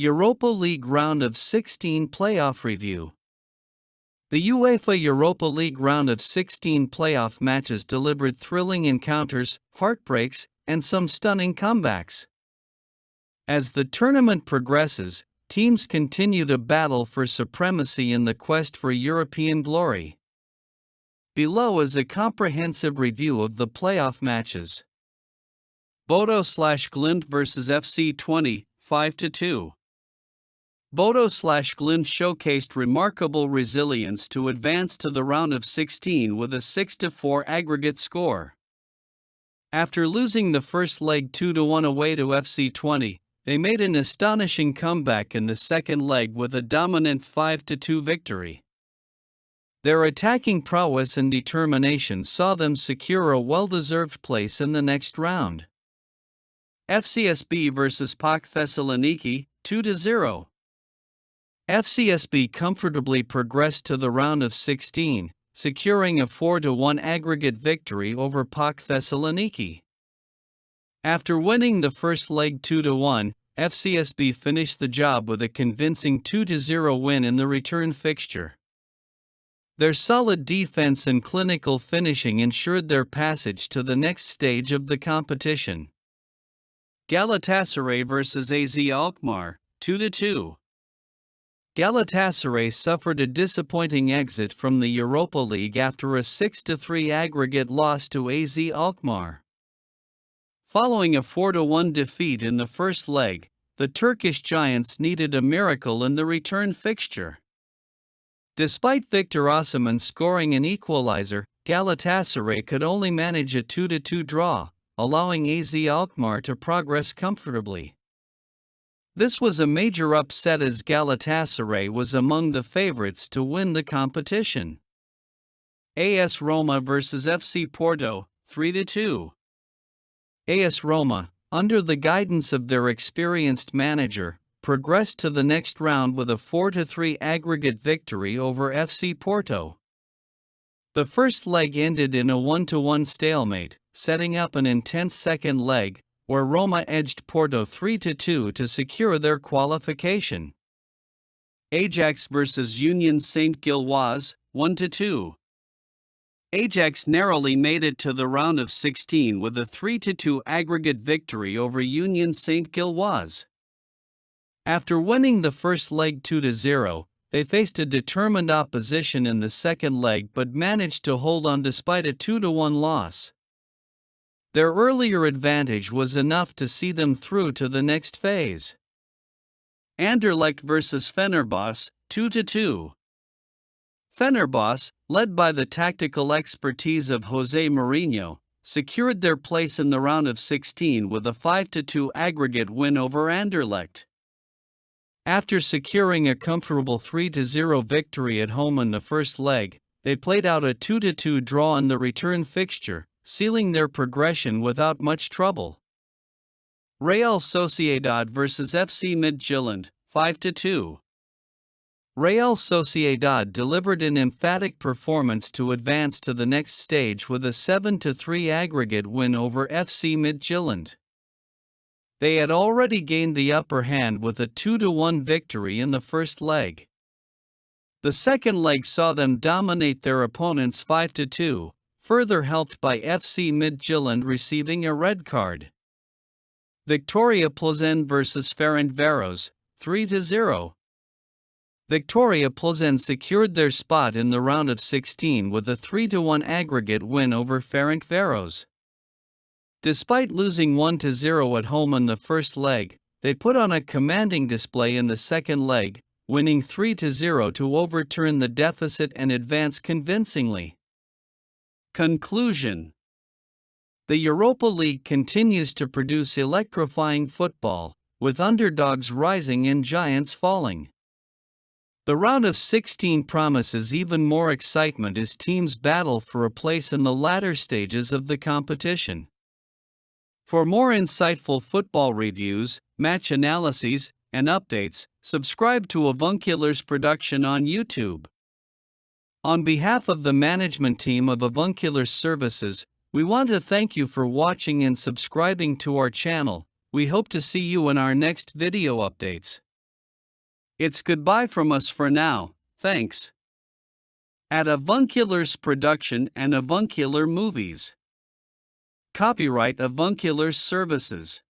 Europa League Round of 16 Playoff Review. The UEFA Europa League Round of 16 playoff matches delivered thrilling encounters, heartbreaks, and some stunning comebacks. As the tournament progresses, teams continue to battle for supremacy in the quest for European glory. Below is a comprehensive review of the playoff matches. Bodo/Glin vs FC 20, 5-2. Bodo/Glin showcased remarkable resilience to advance to the round of 16 with a 6-4 aggregate score. After losing the first leg 2-1 away to FC 20, they made an astonishing comeback in the second leg with a dominant 5-2 victory. Their attacking prowess and determination saw them secure a well-deserved place in the next round. FCSB vs Pac Thessaloniki, 2-0. FCSB comfortably progressed to the round of 16, securing a 4-1 aggregate victory over Pac Thessaloniki. After winning the first leg 2-1, FCSB finished the job with a convincing 2-0 win in the return fixture. Their solid defense and clinical finishing ensured their passage to the next stage of the competition. Galatasaray vs AZ Almar, 2-2. Galatasaray suffered a disappointing exit from the Europa League after a 6-3 aggregate loss to AZ Almar. Following a 4-1 defeat in the first leg, the Turkish giants needed a miracle in the return fixture. Despite Victor Osimhen scoring an equalizer, Galatasaray could only manage a 2-2 draw, allowing AZ Alkmaar to progress comfortably. This was a major upset as Galatasaray was among the favorites to win the competition. AS Roma vs FC Porto, 3-2. AS Roma, under the guidance of their experienced manager, progressed to the next round with a 4-3 aggregate victory over FC Porto. The first leg ended in a 1-1 stalemate, setting up an intense second leg, where Roma edged Porto 3-2 to secure their qualification. Ajax vs Union Saint-Gilwas, 1-2. Ajax narrowly made it to the round of 16 with a 3-2 aggregate victory over Union Saint-Gilwas. After winning the first leg 2-0, they faced a determined opposition in the second leg but managed to hold on despite a 2-1 loss. Their earlier advantage was enough to see them through to the next phase. Anderlecht vs Fenerbahce, 2-2. Fenerbahce, led by the tactical expertise of Jose Mourinho, secured their place in the round of 16 with a 5-2 aggregate win over Anderlecht. After securing a comfortable 3-0 victory at home in the first leg, they played out a 2-2 draw in the return fixture, sealing their progression without much trouble. Real Sociedad vs FC Midtjylland, 5-2. Real Sociedad delivered an emphatic performance to advance to the next stage with a 7-3 aggregate win over FC Midtjylland. They had already gained the upper hand with a 2-1 victory in the first leg. The second leg saw them dominate their opponents 5-2, further helped by FC Midtjylland receiving a red card. Victoria Plzen vs Ferencvaros, 3-0. Victoria Plzen secured their spot in the round of 16 with a 3-1 aggregate win over Ferencvaros. Despite losing 1-0 at home in the first leg, they put on a commanding display in the second leg, winning 3-0 to overturn the deficit and advance convincingly. Conclusion: the Europa League continues to produce electrifying football, with underdogs rising and giants falling. The round of 16 promises even more excitement as teams battle for a place in the latter stages of the competition. For more insightful football reviews, match analyses, and updates, subscribe to Avuncular's production on YouTube. On behalf of the management team of Avuncular Services, we want to thank you for watching and subscribing to our channel. We hope to see you in our next video updates. It's goodbye from us for now, thanks. At Avuncular's production and Avuncular movies. Copyright Avuncular Services.